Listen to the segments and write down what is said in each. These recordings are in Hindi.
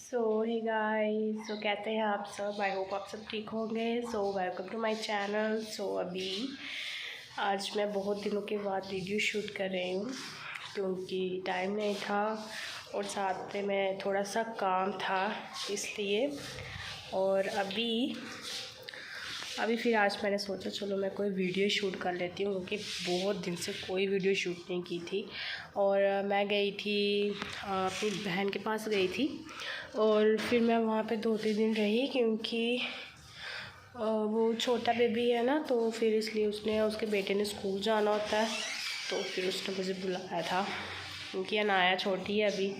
हे गाइस, सो कहते हैं आप सब। आई होप आप सब ठीक होंगे। Welcome to my channel. अभी आज मैं बहुत दिनों के बाद वीडियो शूट कर रही हूँ क्योंकि टाइम नहीं था और साथ में मैं थोड़ा सा काम था इसलिए। और अभी फिर आज मैंने सोचा चलो मैं कोई वीडियो शूट कर लेती हूँ क्योंकि बहुत दिन से कोई वीडियो शूट नहीं की थी। और मैं गई थी अपनी बहन के पास गई थी और फिर मैं वहाँ पे 2-3 दिन रही क्योंकि वो छोटा बेबी है ना, तो फिर इसलिए उसके बेटे ने स्कूल जाना होता है, तो फिर उसने मुझे बुलाया था क्योंकि अनाया छोटी है अभी,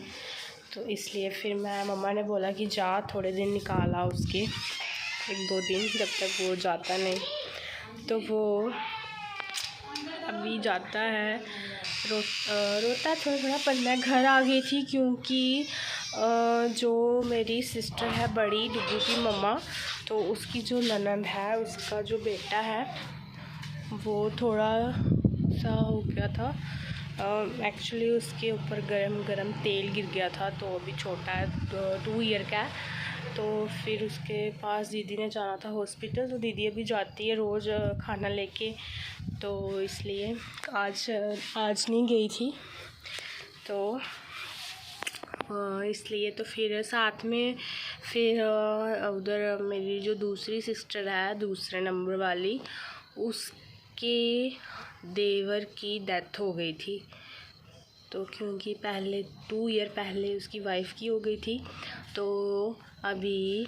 तो इसलिए फिर मम्मा ने बोला कि जा थोड़े दिन निकाला उसके 1-2 दिन, जब तक वो जाता नहीं। तो वो अभी जाता है, रोता थोड़ा। पर मैं घर आ गई थी क्योंकि जो मेरी सिस्टर है बड़ी डुगू की मम्मा, तो उसकी जो ननद है उसका जो बेटा है वो थोड़ा सा हो गया था। एक्चुअली उसके ऊपर गरम तेल गिर गया था, तो अभी छोटा है, 2 ईयर का है। तो फिर उसके पास दीदी ने जाना था हॉस्पिटल, तो दीदी अभी जाती है रोज़ खाना लेके, तो इसलिए आज नहीं गई थी। तो इसलिए तो फिर साथ में फिर उधर मेरी जो दूसरी सिस्टर है, दूसरे नंबर वाली, उसके देवर की डेथ हो गई थी। तो क्योंकि पहले 2 ईयर पहले उसकी वाइफ की हो गई थी, तो अभी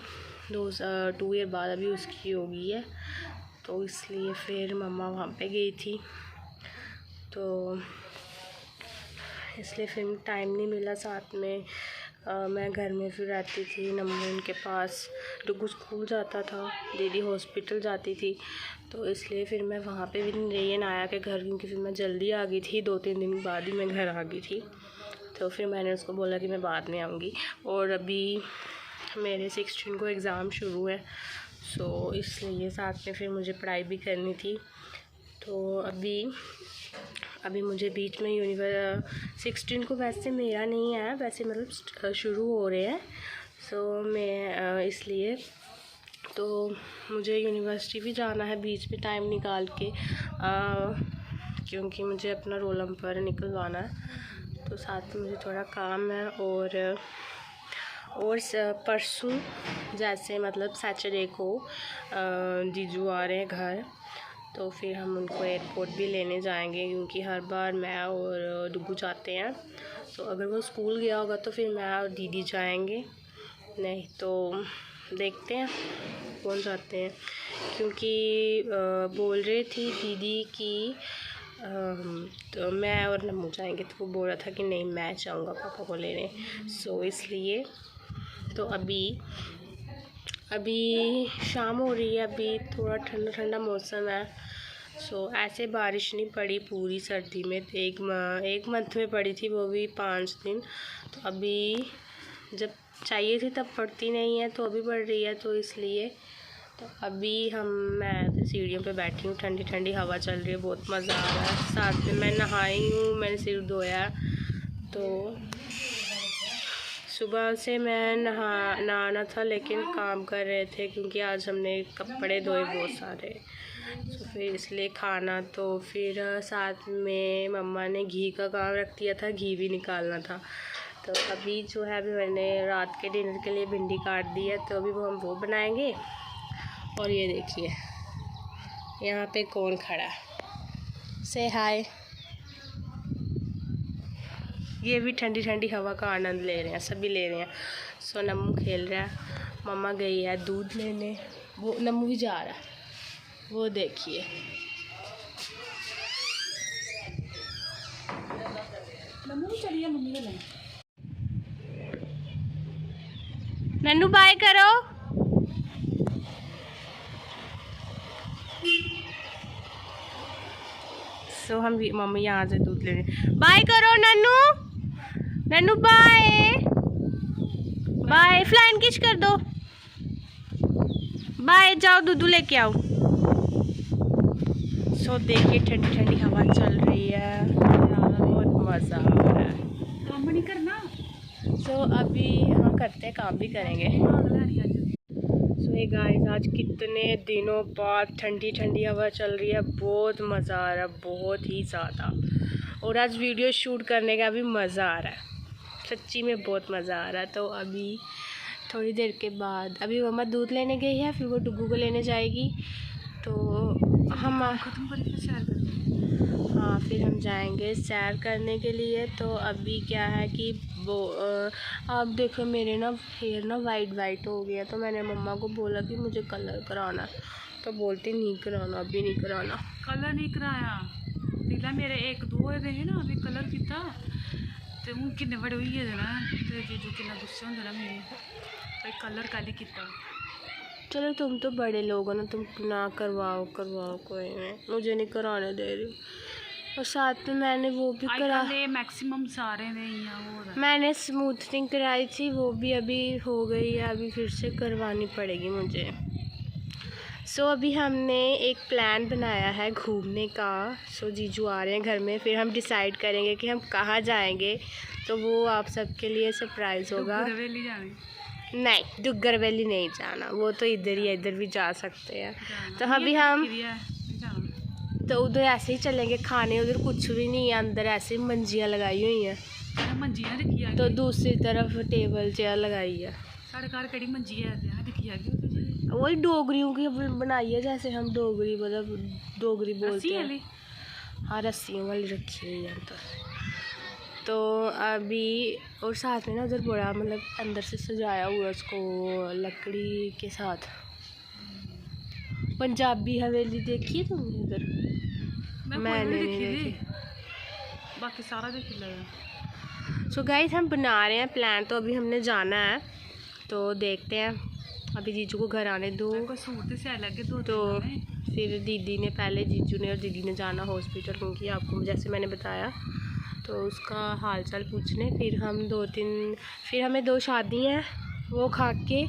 2 ईयर बाद अभी उसकी हो गई है, तो इसलिए फिर मम्मा वहाँ पे गई थी, तो इसलिए फिर टाइम नहीं मिला। साथ में मैं घर में फिर रहती थी नमून के पास, डुगू स्कूल जाता था, दीदी हॉस्पिटल जाती थी, तो इसलिए फिर मैं वहाँ पे भी नहीं रही नाया के घर, क्योंकि फिर मैं जल्दी आ गई थी, 2-3 दिन बाद ही मैं घर आ गई थी। तो फिर मैंने उसको बोला कि मैं बाद में आऊँगी। और अभी मेरे 16 को एग्ज़ाम शुरू है, सो इसलिए साथ में फिर मुझे पढ़ाई भी करनी थी। तो अभी मुझे बीच में 16 को वैसे मेरा नहीं है, वैसे मतलब शुरू हो रहे हैं, सो मैं इसलिए तो मुझे यूनिवर्सिटी भी जाना है बीच में टाइम निकाल के, क्योंकि मुझे अपना रोल नंबर निकलवाना है, तो साथ में मुझे थोड़ा काम है। और परसों जैसे मतलब सैटरडे को जीजू आ रहे हैं घर, तो फिर हम उनको एयरपोर्ट भी लेने जाएंगे, क्योंकि हर बार मैं और डुगू जाते हैं। तो अगर वो स्कूल गया होगा तो फिर मैं और दीदी जाएंगे, नहीं तो देखते हैं कौन जाते हैं, क्योंकि बोल रही थी दीदी कि तो मैं और नमू जाएंगे, तो वो बोल रहा था कि नहीं मैं जाऊँगा पापा को लेने। सो इसलिए तो अभी शाम हो रही है, अभी थोड़ा ठंडा ठंडा मौसम है। सो ऐसे बारिश नहीं पड़ी पूरी सर्दी में, एक मंथ में पड़ी थी, वो भी 5 दिन। तो अभी जब चाहिए थी तब पड़ती नहीं है, तो अभी पड़ रही है, तो इसलिए तो अभी मैं सीढ़ियों पे बैठी हूँ, ठंडी ठंडी हवा चल रही है, बहुत मज़ा आ रहा है। साथ में मैं नहाई हूँ, मैंने सिर धोया, तो सुबह से मैं नहाना था लेकिन काम कर रहे थे, क्योंकि आज हमने कपड़े धोए बहुत सारे, तो फिर इसलिए खाना, तो फिर साथ में मम्मा ने घी का काम रख दिया था, घी भी निकालना था। तो अभी जो है अभी मैंने रात के डिनर के लिए भिंडी काट दी है, तो अभी हम वो बनाएंगे। और ये देखिए यहाँ पे कौन खड़ा है, से हाय। ये भी ठंडी ठंडी हवा का आनंद ले रहे हैं, सभी ले रहे हैं। सो नमू खेल रहा है, मम्मा गई है दूध लेने, वो नमू भी जा रहा है, वो देखिए। नमू चलिए मम्मी ले, नन्नू बाय करो। सो हम मम्मी यहाँ से दूध ले रहे, बाय करो नन्नू, नन्नू बाय बाय, फ्लाइन किच कर दो, बाय, जाओ दूध लेके आओ। सो देखिए ठंडी ठंडी हवा चल रही है, बहुत मज़ा आ रहा है, काम नहीं करना। सो अभी हम करते हैं, काम भी करेंगे। सो ये गाइस, आज कितने दिनों बाद ठंडी ठंडी हवा चल रही है, बहुत मज़ा आ रहा है, बहुत ही ज़्यादा। और आज वीडियो शूट करने का भी मज़ा आ रहा है, सच्ची में बहुत मज़ा आ रहा है। तो अभी थोड़ी देर के बाद अभी मम्मा दूध लेने गई है, फिर वो डुगू को लेने जाएगी, तो हम ख़त्म करके सैर करते, हाँ फिर हम जाएंगे सैर करने के लिए। तो अभी क्या है कि वो आप देखो मेरे ना हेयर ना वाइट हो गया, तो मैंने मम्मा को बोला कि मुझे कलर कराना, तो बोलते नहीं कराना, अभी नहीं कराना। कलर नहीं कराया दिला मेरे एक दो रहे ना, अभी कलर किया तो हूँ किन्ने बड़े हुई है ना, तो जीजू कितना गुस्से होंगे ना मेरे भाई, कलर काली किया। चलो तुम तो बड़े लोग हो ना, तुम ना करवाओ कोई नहीं, मुझे नहीं कराने दे रही। और साथ में मैंने वो भी करा, मैक्सिमम सारे ने यहाँ मैंने स्मूथनिंग कराई थी, वो भी अभी हो गई है, अभी फिर से करवानी पड़ेगी मुझे। सो अभी हमने एक प्लान बनाया है घूमने का। सो जीजू आ रहे हैं घर में, फिर हम डिसाइड करेंगे कि हम कहाँ जाएंगे, तो वो आप सबके लिए सरप्राइज़ होगा। नहीं, डुग्गर वैली नहीं जाना, वो तो इधर ही है, इधर भी जा सकते हैं। तो अभी हम तो उधर ऐसे ही चलेंगे खाने, उधर कुछ भी नहीं है, अंदर ऐसे ही मंजियाँ लगाई हुई हैं, तो दूसरी तरफ टेबल चेयर लगाई है। वही डोगरियों की बनाई है, जैसे हम डोगरी मतलब डोगरी बोलते हैं। हाँ, रस्सियों वाली रखी हुई है तो अभी। और साथ में ना उधर बड़ा मतलब अंदर से सजाया हुआ उसको लकड़ी के साथ। पंजाबी हवेली देखी है तुमने उधर? मैंने नहीं देखी, बाकी सारा देख लिया। सो गाइस, हम बना रहे हैं प्लान, तो अभी हमने जाना है, तो देखते हैं। अभी जीजू को घर आने दो, तो फिर दीदी ने पहले जीजू ने और दीदी ने जाना हॉस्पिटल, क्योंकि आपको जैसे मैंने बताया, तो उसका हाल चाल पूछने। फिर हम फिर हमें 2 शादी हैं, वो खा के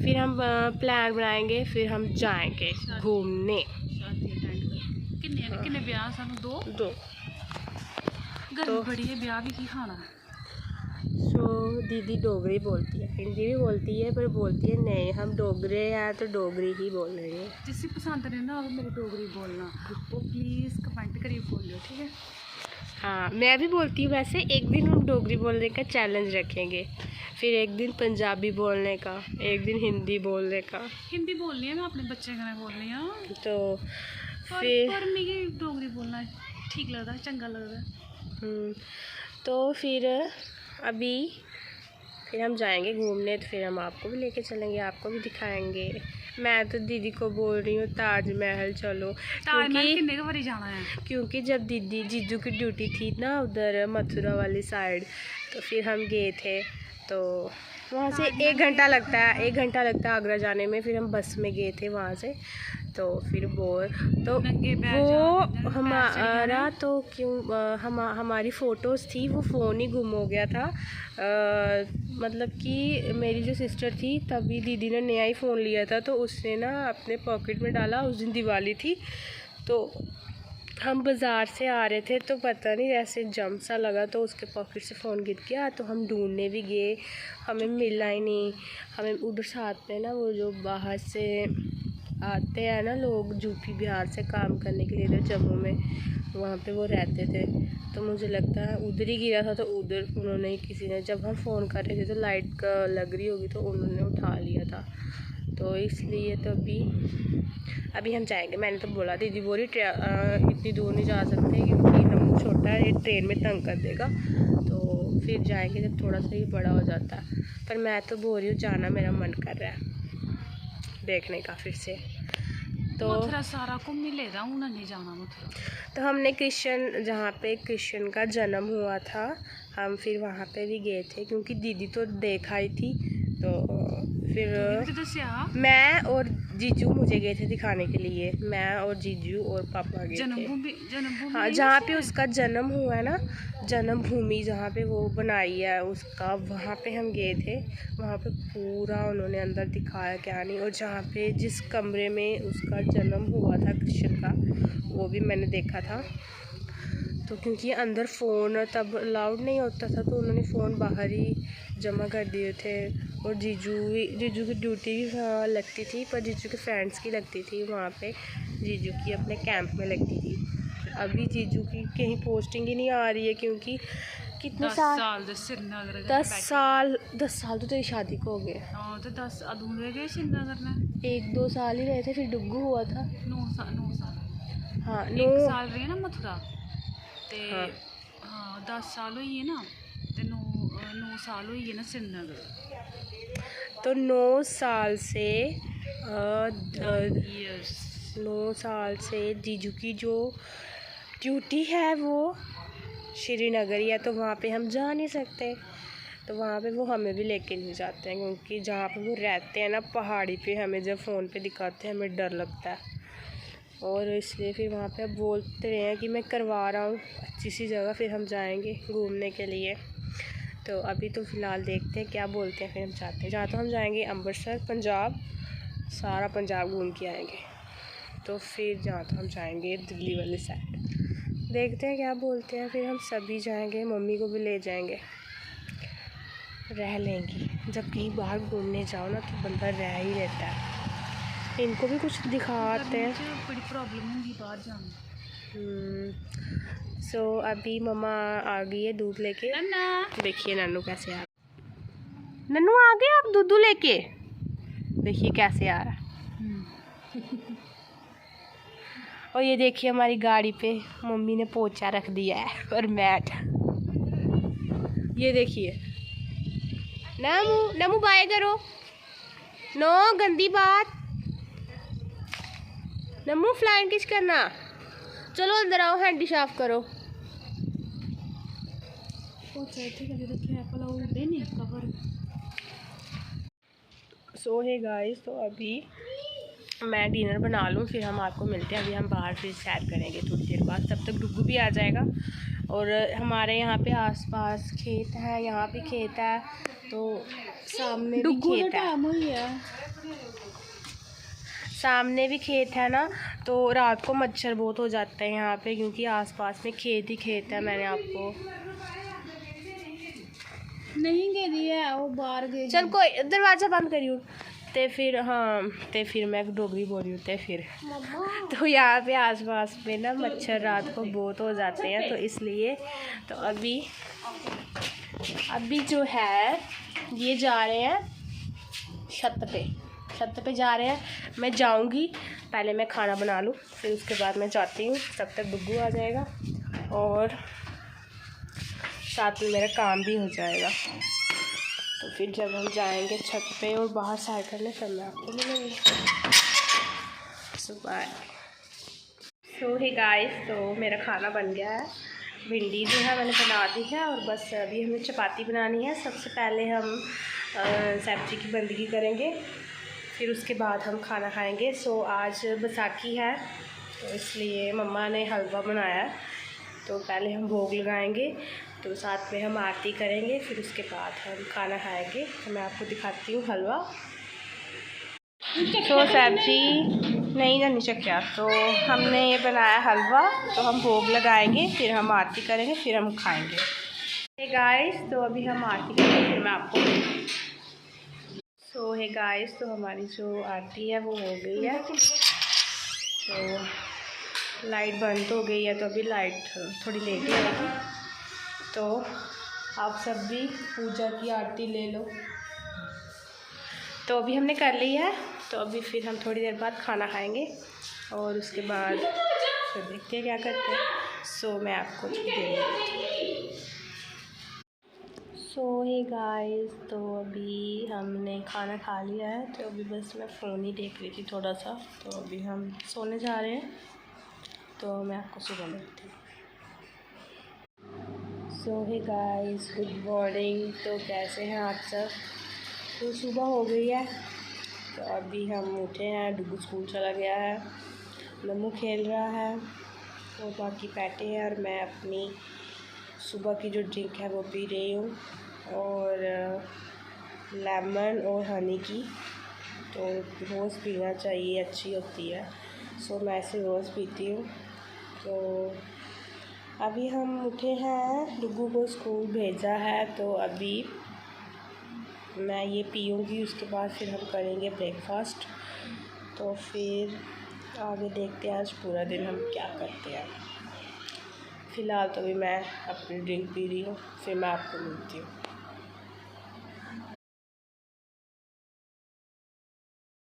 फिर हम प्लान बनाएंगे, फिर हम जाएंगे घूमने। कितने ब्याह सानू दो तो बड़ी है ब्याह भी की खाना। सो दीदी डोगरी बोलती है, हिंदी भी बोलती है, पर बोलती है नहीं हम डोगरे हैं तो डोगरी ही बोल रहे हैं। जिसे पसंद नहीं ना मेरी डोगरी बोलना, वो प्लीज़ कमेंट करिए बोलियो, ठीक है? हाँ, मैं भी बोलती हूँ वैसे। एक दिन हम डोगरी बोलने का चैलेंज रखेंगे, फिर एक दिन पंजाबी बोलने का, एक दिन हिंदी बोलने का। हिंदी बोलनी है, मैं अपने बच्चे का बोलनी है, तो फिर मिगी डोगरी बोलना ठीक लगता है, चंगा लगता है। तो फिर अभी फिर हम जाएंगे घूमने, तो फिर हम आपको भी लेके चलेंगे, आपको भी दिखाएंगे। मैं तो दीदी को बोल रही हूँ ताजमहल चलो, क्योंकि जब दीदी जीजू की ड्यूटी थी ना उधर मथुरा वाली साइड, तो फिर हम गए थे, तो वहाँ से 1 घंटा लगता है आगरा जाने में। फिर हम बस में गए थे वहाँ से, तो फिर वो हमारा तो हमारी फ़ोटोज़ थी, वो फ़ोन ही गुम हो गया था। मतलब कि मेरी जो सिस्टर थी, तभी दीदी ने नया ही फ़ोन लिया था, तो उसने ना अपने पॉकेट में डाला। उस दिन दिवाली थी, तो हम बाज़ार से आ रहे थे, तो पता नहीं ऐसे जंप सा लगा, तो उसके पॉकेट से फ़ोन गिर गया। तो हम ढूंढने भी गए, हमें मिला ही नहीं। हमें उधर साथ में ना वो जो बाहर से आते हैं ना लोग यूपी बिहार से काम करने के लिए इधर जम्मू में, वहाँ पे वो रहते थे, तो मुझे लगता है उधर ही गिरा था। तो उधर उन्होंने ही किसी ने, जब हम फ़ोन कर रहे थे तो लाइट का लग रही होगी, तो उन्होंने उठा लिया था, तो इसलिए। तो अभी हम जाएंगे। मैंने तो बोला, दीदी बोली इतनी दूर नहीं जा सकते क्योंकि हम छोटा है, ट्रेन में तंग कर देगा, तो फिर जाएंगे जब थोड़ा सा ही बड़ा हो जाता है। पर मैं तो बोल रही हूँ, जाना मेरा मन कर रहा है देखने का फिर से। तो सारा को मिलेगा, उन्हें नहीं जाना मथुरा। तो हमने जहाँ पे कृष्ण का जन्म हुआ था, हम फिर वहाँ पे भी गए थे, क्योंकि दीदी तो देखा ही थी। तो फिर मैं और जीजू मुझे गए थे दिखाने के लिए, मैं और जीजू और पापा गए थे। हाँ, जहाँ पे उसका जन्म हुआ है ना, जन्मभूमि जहाँ पे वो बनाई है उसका, वहाँ पे हम गए थे। वहाँ पे पूरा उन्होंने अंदर दिखाया क्या नहीं, और जहाँ पे जिस कमरे में उसका जन्म हुआ था कृष्ण का, वो भी मैंने देखा था। तो क्योंकि अंदर फ़ोन तब अलाउड नहीं होता था तो उन्होंने फ़ोन बाहर ही जमा कर दिए थे। और जीजू की ड्यूटी लगती थी, पर जीजू के फ्रेंड्स की लगती थी वहाँ पे, जीजू की अपने कैंप में लगती थी। अभी जीजू की कहीं पोस्टिंग ही नहीं आ रही है क्योंकि कितने 10 साल 10 साल तो तेरी शादी को हो गए। तो 10 अधूरे गए श्रीनगर में, 1-2 साल ही रहे थे, फिर डुग्गू हुआ था। 9 साल हाँ 1 साल रहे ना मथुरा ते। हाँ। हाँ 10 साल हुई है ना, ते 9 साल हुई है ना श्रीनगर। तो 9 साल से years 9 साल से जीजू की जो ड्यूटी है वो श्रीनगर ही है, तो वहाँ पे हम जा नहीं सकते। तो वहाँ पे वो हमें भी लेके नहीं जाते हैं क्योंकि जहाँ पे वो रहते हैं ना पहाड़ी पे, हमें जब फ़ोन पे दिखाते हैं हमें डर लगता है। और इसलिए फिर वहाँ पे अब बोलते रहे हैं कि मैं करवा रहा हूँ अच्छी सी जगह, फिर हम जाएंगे घूमने के लिए। तो अभी तो फ़िलहाल देखते हैं क्या बोलते हैं, फिर हम जाते हैं। जहाँ तो हम जाएंगे अमृतसर, पंजाब, सारा पंजाब घूम के आएंगे। तो फिर जहाँ तो हम जाएंगे दिल्ली वाली साइड, देखते हैं क्या बोलते हैं। फिर हम सभी जाएंगे, मम्मी को भी ले जाएंगे, रह लेंगी। जब कहीं बाहर घूमने जाओ ना तो बंदा रह ही लेता है। इनको भी कुछ दिखाते हैं। बड़ी प्रॉब्लम होगी बाहर जाना। सो अभी मम्मा आ गई है दूध लेके। देखिए नन्नू कैसे आ, नन्नू आ गए आप दूध लेके, देखिए कैसे आ रहा है। और ये देखिए हमारी गाड़ी पे मम्मी ने पोछा रख दिया है और मैट, ये देखिए। नमू बाय करो, नो गंदी बात। नमू फ्लाइंग किस करना, चलो अंदर आओ, हैंडी साफ करो। सो है गाइस, तो अभी मैं डिनर बना लूँ फिर हम आपको मिलते हैं। अभी हम बाहर फिर सैर करेंगे थोड़ी देर बाद, तब तक डुग्गू भी आ जाएगा। और हमारे यहाँ पे आसपास खेत है, यहाँ भी खेत है, तो सामने भी खेत है, सामने भी खेत है ना। तो रात को मच्छर बहुत हो जाते हैं यहाँ पे क्योंकि आसपास में खेत ही खेत है। मैंने आपको नहीं कह दिया वो बाहर गए, चल कोई दरवाज़ा बंद करियो। तो फिर हाँ, तो फिर मैं डोगरी बोल रही हूँ। तो फिर तो यहाँ पे आसपास में ना मच्छर रात को बहुत हो जाते हैं, तो इसलिए तो अभी जो है ये जा रहे हैं छत पे जा रहे हैं। मैं जाऊँगी, पहले मैं खाना बना लूँ फिर उसके बाद मैं जाती हूँ। तब तक डुग्गू आ जाएगा और साथ में मेरा काम भी हो जाएगा। तो फिर जब हम जाएंगे छत पे और बाहर सैर करने, तब मैं आपको मिलूँगी। सुबह सो ही गाइस, तो मेरा खाना बन गया है। भिंडी जो है मैंने बना दी है और बस अभी हमें चपाती बनानी है। सबसे पहले हम सब्जी की बंदगी करेंगे, फिर उसके बाद हम खाना खाएंगे। सो आज बैसाखी है तो इसलिए मम्मा ने हलवा बनाया है, तो पहले हम भोग लगाएंगे, तो साथ में हम आरती करेंगे, फिर उसके बाद हम खाना खाएंगे। तो मैं आपको दिखाती हूँ हलवा। तो सब्जी नहीं जानी चक्या, तो हमने ये बनाया हलवा, तो हम भोग लगाएंगे, फिर हम आरती करेंगे, फिर हम खाएंगे। हे गाइस, तो अभी हम आरती करेंगे, फिर मैं आपको सो है गाइस, तो हमारी जो आरती है वो हो गई है। तो लाइट बंद हो गई है, तो अभी लाइट थोड़ी लेट ही आएगी। तो आप सब भी पूजा की आरती ले लो। तो अभी हमने कर ली है, तो अभी फिर हम थोड़ी देर बाद खाना खाएंगे और उसके बाद फिर देखते हैं क्या करते हैं। सो मैं आपको दे देती। सो हे गाइस, तो अभी हमने खाना खा लिया है, तो अभी बस मैं फ़ोन ही देख रही थी थोड़ा सा। तो अभी हम सोने जा रहे हैं, तो मैं आपको सुबह मिलती हूँ। सो हे गाइस, गुड मॉर्निंग। तो कैसे हैं आप सब? तो सुबह हो गई है, तो अभी हम उठे हैं। डुग्गू स्कूल चला गया है, नन्नू खेल रहा है और बाकी बैठे हैं, और मैं अपनी सुबह की जो ड्रिंक है वो पी रही हूँ, और लेमन और हनी की। तो रोज़ पीना चाहिए, अच्छी होती है। सो मैं ऐसे रोज़ पीती हूँ। तो अभी हम उठे हैं, डुगू को स्कूल भेजा है, तो अभी मैं ये पीऊँगी, उसके बाद फिर हम करेंगे ब्रेकफास्ट। तो फिर आगे देखते हैं आज पूरा दिन हम क्या करते हैं। फ़िलहाल तो अभी मैं अपनी ड्रिंक पी रही हूँ, फिर मैं आपको मिलती हूँ।